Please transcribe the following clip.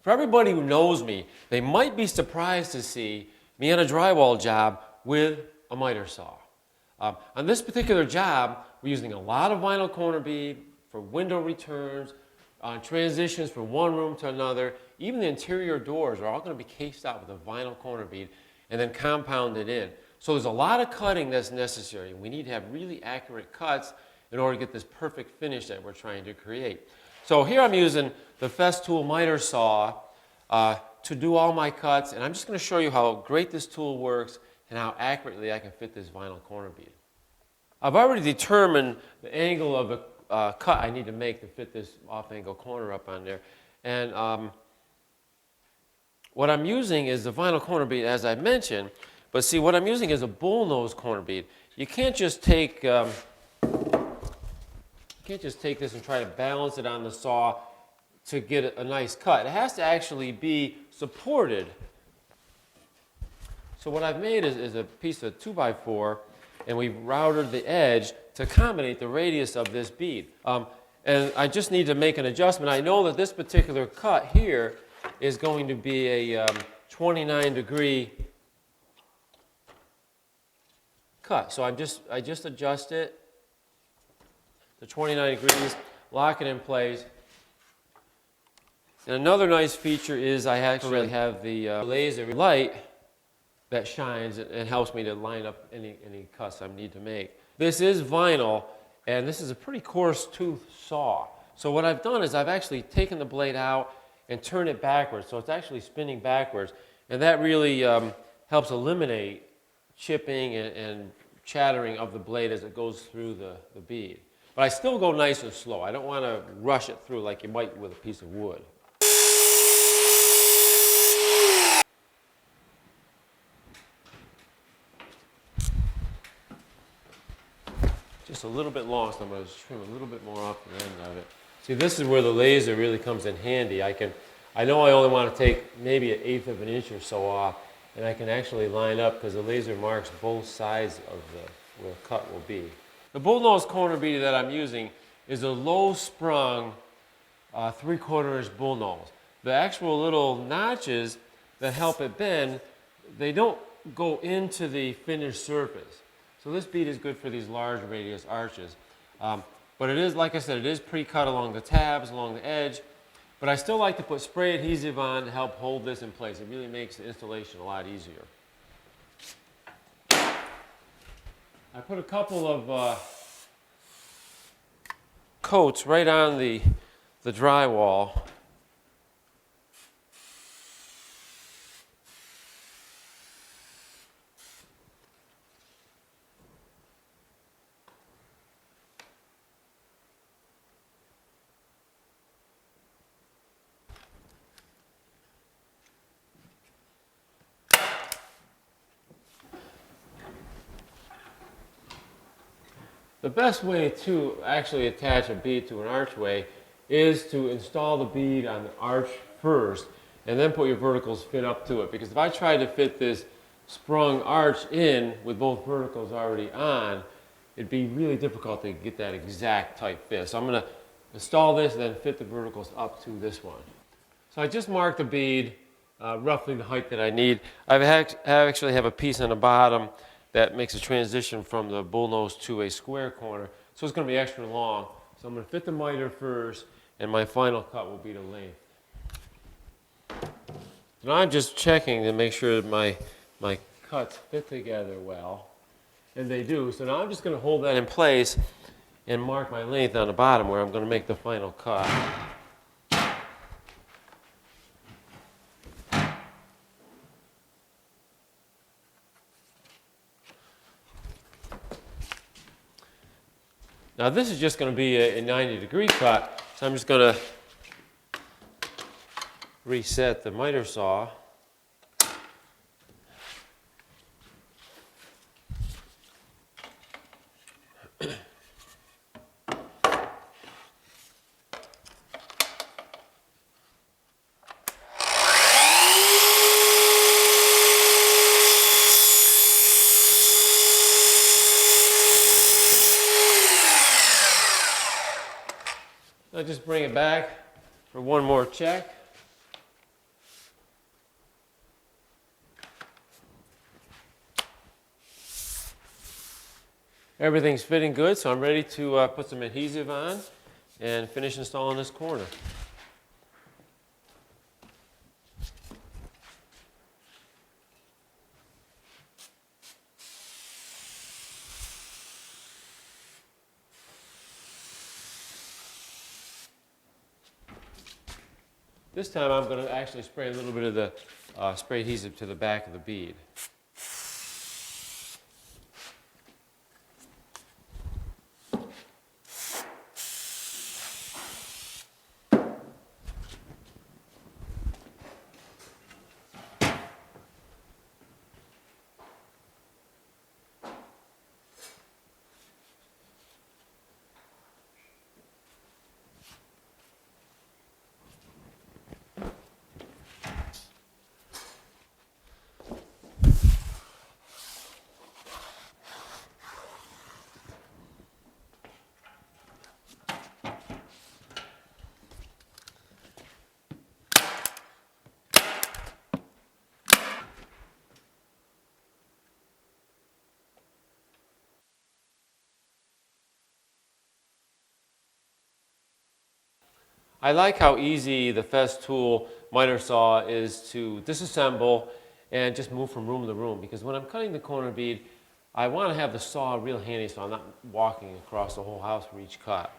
For everybody who knows me, they might be surprised to see me on a drywall job with a miter saw. On this particular job, we're using a lot of vinyl corner bead for window returns, transitions from one room to another. Even the interior doors are all going to be cased out with a vinyl corner bead and then compounded in. So there's a lot of cutting that's necessary. We need to have really accurate cuts in order to get this perfect finish that we're trying to create. So here I'm using the Festool Miter saw to do all my cuts, and I'm just going to show you how great this tool works and how accurately I can fit this vinyl corner bead. I've already determined the angle of the cut I need to make to fit this off-angle corner up on there. And what I'm using is the vinyl corner bead, as I mentioned, but see, what I'm using is a bullnose corner bead. You can't just take this and try to balance it on the saw to get a nice cut. It has to actually be supported. So what I've made is a piece of 2x4, and we've routed the edge to accommodate the radius of this bead. And I just need to make an adjustment. I know that this particular cut here is going to be a 29-degree cut. So I just adjust it to 29 degrees, lock it in place. And another nice feature is I actually have the laser light that shines and helps me to line up any cuts I need to make. This is vinyl, and this is a pretty coarse tooth saw. So what I've done is I've actually taken the blade out and turned it backwards, so it's actually spinning backwards, and that really helps eliminate chipping and chattering of the blade as it goes through the bead. But I still go nice and slow. I don't want to rush it through like you might with a piece of wood. Just a little bit long, so I'm going to trim a little bit more off the end of it. See, this is where the laser really comes in handy. I know I only want to take maybe 1/8 of an inch or so off, and I can actually line up because the laser marks both sides of where the cut will be. The bullnose corner bead that I'm using is a low sprung 3/4 inch bullnose. The actual little notches that help it bend, they don't go into the finished surface. So this bead is good for these large radius arches. But it is, like I said, it is pre-cut along the tabs, along the edge. But I still like to put spray adhesive on to help hold this in place. It really makes the installation a lot easier. I put a couple of coats right on the drywall. The best way to actually attach a bead to an archway is to install the bead on the arch first and then put your verticals fit up to it. Because if I tried to fit this sprung arch in with both verticals already on, it'd be really difficult to get that exact tight fit. So I'm going to install this and then fit the verticals up to this one. So I just marked the bead roughly the height that I need. I actually have a piece on the bottom that makes a transition from the bullnose to a square corner. So it's going to be extra long. So I'm going to fit the miter first, and my final cut will be the length. Now I'm just checking to make sure that my cuts fit together well, and they do. So now I'm just going to hold that in place and mark my length on the bottom where I'm going to make the final cut. Now this is just going to be a 90-degree cut, so I'm just going to reset the miter saw. I'll just bring it back for one more check. Everything's fitting good, so I'm ready to put some adhesive on and finish installing this corner. This time I'm going to actually spray a little bit of the spray adhesive to the back of the bead. I like how easy the Festool Miter saw is to disassemble and just move from room to room, because when I'm cutting the corner bead, I want to have the saw real handy so I'm not walking across the whole house for each cut.